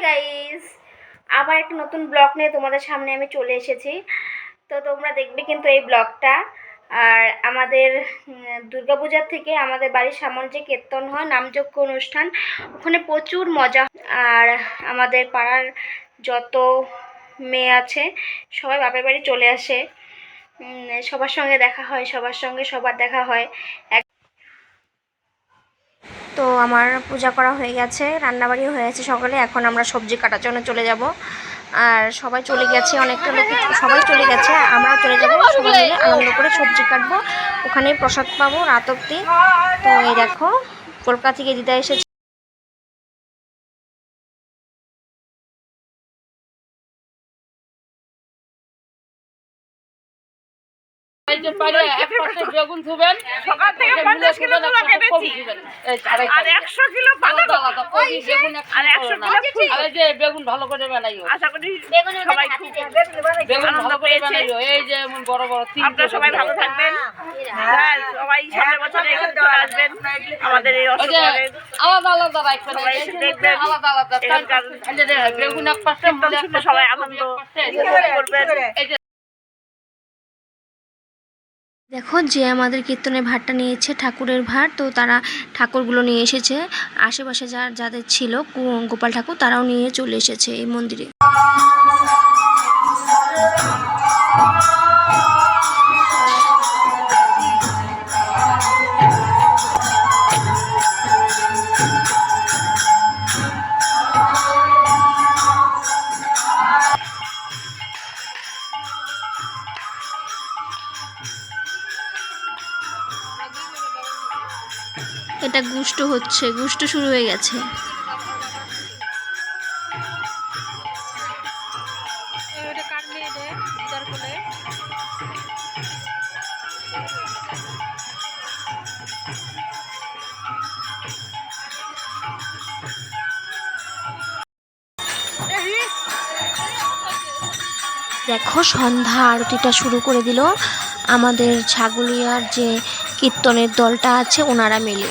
Guys, আবার একটা নতুন ব্লগ নিয়ে তোমাদের সামনে আমি চলে এসেছি। তো তোমরা দেখবে কিন্তু এই ব্লগটা। আর আমাদের দুর্গাপূজার থেকে আমাদের বাড়ির সামনে যে কীর্তন হয়, নামযজ্ঞ অনুষ্ঠান, ওখানে প্রচুর মজা। আর আমাদের পাড়ার যত মেয়ে আছে সবাই বাপের বাড়ি চলে আসে, সবার সঙ্গে দেখা হয়, সবার দেখা হয়। তো আমার পূজা করা হয়ে গেছে, রান্নাবাড়িও হয়ে গেছে সকালে। এখন আমরা সবজি কাটার জন্য চলে যাব। আর সবাই চলে গেছে, অনেকটা লোক সবাই চলে গেছে, আমরাও চলে যাব। সবাই মিলে আনন্দ করে সবজি কাটবো, ওখানেই প্রসাদ পাবো রাত অবধি। তো এই দেখো, কলকাতা থেকে দিদা এসেছে। বেগুন ধুবেন, সকাল থেকে 50 কিলো তুলা কেটেছি আর 100 কিলো পাতা আর 100 কিলো আর এই যে বেগুন ভালো করে বানাইও। আশা করি সবাই খুব বেগুন ভালো করে বানাইও। এই যে এমন বড় বড় তিন। আপনারা সবাই ভালো থাকবেন। হ্যাঁ, সবাই সামনের বছরে এখানে চলে আসবেন আমাদের এই অসুবিধা। আলাদা আলাদা রাখবেন, দেখবেন আলাদা আলাদা। বেগুন এক পাশে, সবাই আনন্দ করবেন। দেখো, যে আমাদের কীর্তনের ভারটা নিয়েছে, ঠাকুরের ভার, তো তারা ঠাকুরগুলো নিয়ে এসেছে। আশেপাশে যাদের ছিল গোপাল ঠাকুর, তারাও নিয়ে চলে এসেছে এই মন্দিরে। এটা গুষ্ট হচ্ছে, গুষ্ট শুরু হয়ে গেছে। দেখো, সন্ধ্যা আরতিটা শুরু করে দিল আমাদের ছাগলিয়ার যে কীর্তনের দলটা আছে ওনারা মিলে।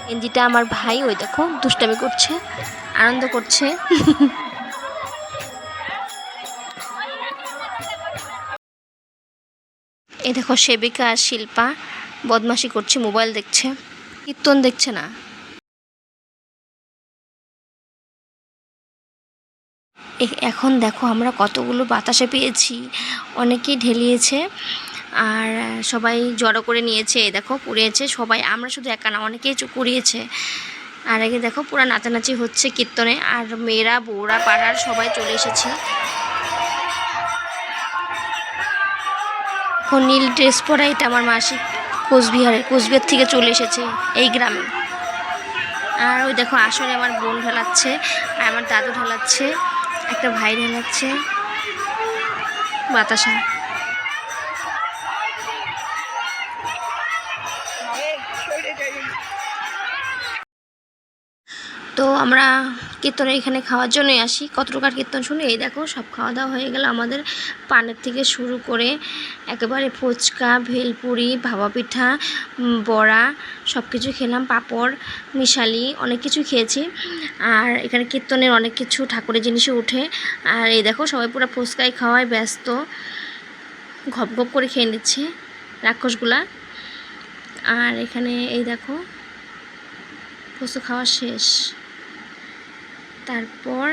গেঞ্জিটা আমার ভাই, ওই দেখো দুষ্টামি করছে, আনন্দ করছে। এই দেখো, সেবিকা আর শিল্পা বদমাশি করছে, মোবাইল দেখছে, কীর্তন দেখছে না। এখন দেখো আমরা কতগুলো বাতাসা পেয়েছি, অনেকেই ঢেলিয়েছে আর সবাই জড়ো করে নিয়েছে। এই দেখো পুড়িয়েছে সবাই, আমরা শুধু একা না, অনেকেই কুড়িয়েছে। আর আগে দেখো পুরো নাচানাচি হচ্ছে কীর্তনে, আর মেয়েরা বউরা পাড়ার সবাই চলে এসেছে। এখন নীল ড্রেস পরা, এটা আমার মাসি কোচবিহার থেকে চলে এসেছে এই গ্রামে। আর ওই দেখো আসলে আমার বোন ঢালাচ্ছে, আর আমার দাদু ঢালাচ্ছে, একটা ভাই ঢালাচ্ছে বাতাসা। তো আমরা কীর্তনের এখানে খাওয়ার জন্যই আসি। কত টাকার কীর্তন শুনি, এই দেখো সব খাওয়া দাওয়া হয়ে গেল আমাদের। পানের থেকে শুরু করে একেবারে ফুচকা, ভেলপুরি, ভাপা পিঠা, বড়া সব কিছু খেলাম, পাঁপড়, মিশালি অনেক কিছু খেয়েছি। আর এখানে কীর্তনের অনেক কিছু ঠাকুরের জিনিসও উঠে। আর এই দেখো সবাই পুরো ফুচকাই খাওয়ায় ব্যস্ত, ঘপ ঘপ করে খেয়ে নিচ্ছে রাক্ষসগুলা। আর এখানে এই দেখো ফুচকা খাওয়া শেষ, তারপর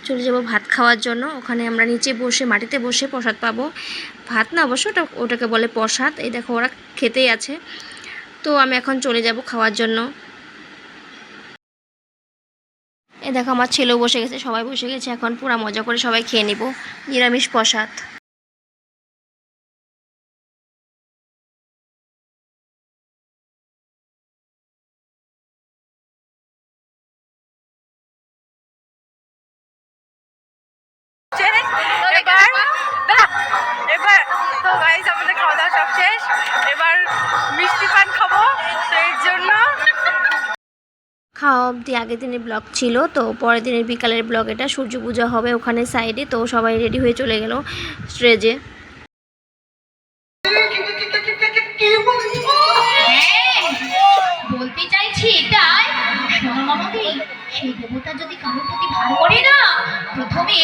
চলে যাব ভাত খাওয়ার জন্য। ওখানে আমরা নিচে বসে মাটিতে বসে প্রসাদ পাবো। ভাত না অবশ্য ওটাকে বলে প্রসাদ। এই দেখো ওরা খেতেই আছে। তো আমি এখন চলে যাব খাওয়ার জন্য। এই দেখো আমার ছেলেও বসে গেছে, সবাই বসে গেছে, এখন পুরো মজা করে সবাই খেয়ে নিব নিরামিষ প্রসাদ। এবার তো গাইস আমাদের খাওয়া দাওয়া সব শেষ, এবার মিষ্টি পান খাবো। তো এর জন্য খাওয়া অবধি আগের দিনের ব্লগ ছিল, তো পরের দিনের বিকালের ব্লগ এটা। সূর্য পূজা হবে ওখানে সাইডে, তো সবাই রেডি হয়ে চলে গেল স্টেজে। বলতে চাইছি এটাই, সোনামামতি সেই দেবতা যদি কারোর প্রতি ভার করে না, প্রথমে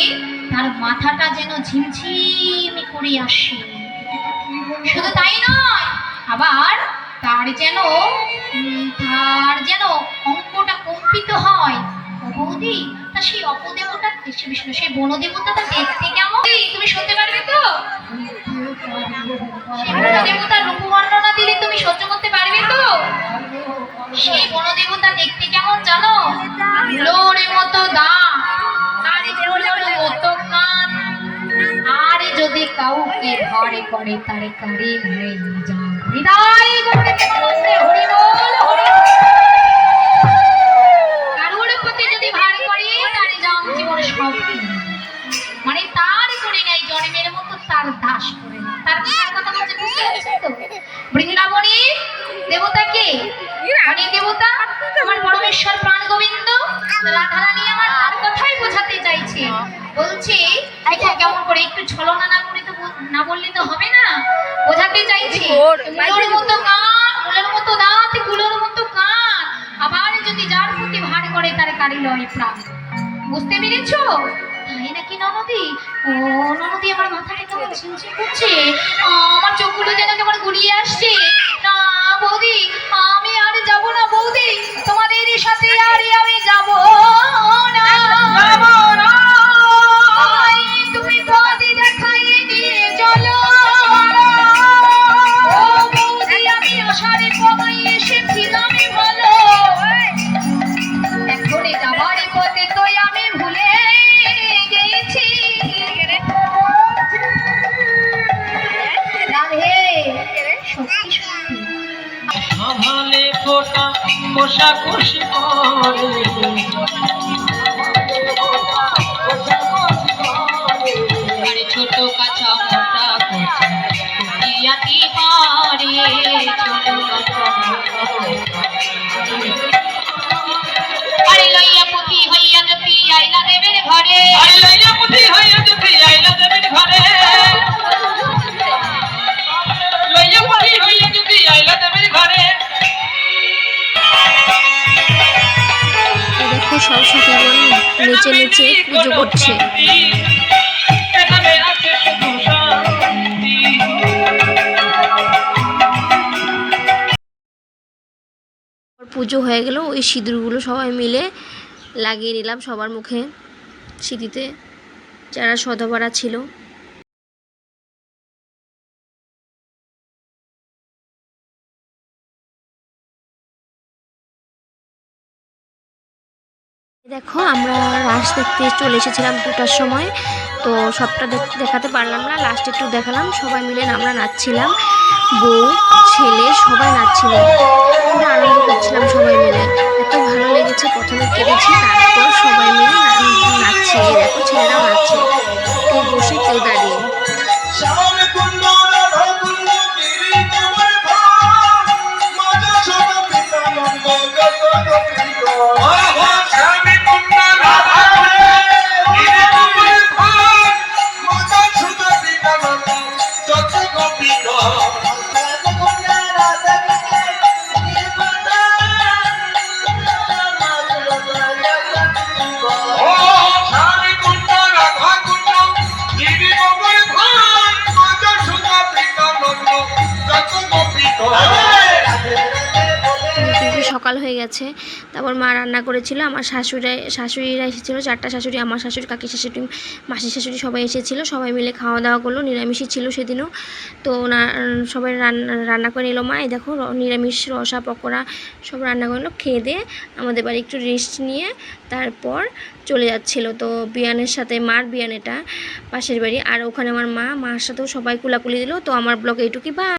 তার মাথাটা যেন ঝিমঝিমি করে আসে। শুধু তাই নয়, আবার তার যেন অঙ্কটা কম্পিত হয়। বৌদি, তা সেই অপদেবতা সেই বনদেবতাটা দেখতে কেমন তুমি শুনতে পারবে তো? সেই বনদেবতার রূপ বর্ণনা দিলে তুমি সহ্য করতে পারবে তো? সেই বনদেবতা দেখতে কেমন জানো? লোর মতো দাঁত, আর ফুলের মতো কান, আর যদি কাউকে ভয় করে তারে কারে হয়ে যাও। হৃদয় গৌরী প্রেমানন্দে হরি বল হরি বল। কারোর প্রতি যদি ভার করে তারে যাও জীবনে সব, মানে তার করে নেয় জন্মের মতো, তার দাস করে নেয়। তার কথা বলছে, বুঝতে পারছো তো? বৃন্দাবনী দেবতাকে, মানে দেবতা আমার পরমেশ্বর প্রাণ গোবিন্দ রাধারানী আমার তার কথাই বোঝাতে চাইছে। বলছে কেমন করে, একটু ছলনা না করে তো না বললে তো হবে না। বোঝাতে চাইছে মুলোর মতো কান, মুলোর মতো দাঁত, কুলোর মতো কান, আবার যদি যার প্রতি ভার করে তার কারি লয় প্রাণ। বুঝতে পেরেছো? তাই নাকি ননদি? ও ননদি, আমার মাথাটা কেমন ঝিমঝিম করছে, আমার চোখগুলো যেন কেমন গুলিয়ে আসছে। না বৌদি, আমি আর যাব না বৌদি, তোমাদের সাথে আর আমি যাব না। তুমি পথে দেখাইয়ে নিয়ে চলো। ও বৌদি, আমি আশারে কমাই এসেছিলাম ভালো, এখন যাবার পথে তো আমি ভুলে গেছি। রাধে সত্যি সত্যি ভালে ফোটা কোষাকুষি করে, আরে ছোট কাঁচা মোটা কোচা কুটিয়াতি পারে, ছোট কাঁচা আরে লইয়া পুঁথি হইয়া যদি আইলা দেবের ঘরে, আরে লইয়া পুঁথি হইয়া যদি আইলা দেবের ঘরে, লইয়া পুঁথি হইয়া যদি আইলা দেবের ঘরে। দেখো সব সখীগণ নিচে নিচে পুজো করছে। পুজো হয়ে গেল, ওই সিঁদুরগুলো সবাই মিলে লাগিয়ে নিলাম সবার মুখে, সিঁথিতে যারা সধবারা ছিল। দেখো আমরা রাস দেখতে চলে এসেছিলাম 2টার সময়, তো সবটা দেখাতে পারলাম না, লাস্টে একটু দেখালাম। সবাই মিলে আমরা নাচছিলাম, বউ ছেলে সবাই নাচছিল, খুব আনন্দ করছিলাম সবাই মিলে। এত ভালো লেগেছে, প্রথমে কেঁদেছি, তারপর সবাই মিলে নাচছে। দেখো ছেলেরাও নাচছে, কেউ বসে কেউ দাঁড়িয়ে। কিন্তু সকাল হয়ে গেছে। তারপর মা রান্না করেছিল, আমার শাশুড়িরা এসেছিলো, 4টা শাশুড়ি, আমার শাশুড়ি, কাকি শাশুড়ি, মাসির শাশুড়ি সবাই এসেছিলো, সবাই মিলে খাওয়া দাওয়া করলো। নিরামিষই ছিল সেদিনও। তো সবাই রান্না করে নিল মা। এই দেখো নিরামিষ রসা পকোড়া সব রান্না করলো। খেয়ে দিয়ে আমাদের বাড়ি একটু রেস্ট নিয়ে তারপর চলে যাচ্ছিলো। তো বিয়ানের সাথে, মার বিয়ান এটা পাশের বাড়ি, আর ওখানে আমার মার সাথেও সবাই কুলাকুলি দিল। তো আমার ব্লগ এইটুকুই, বা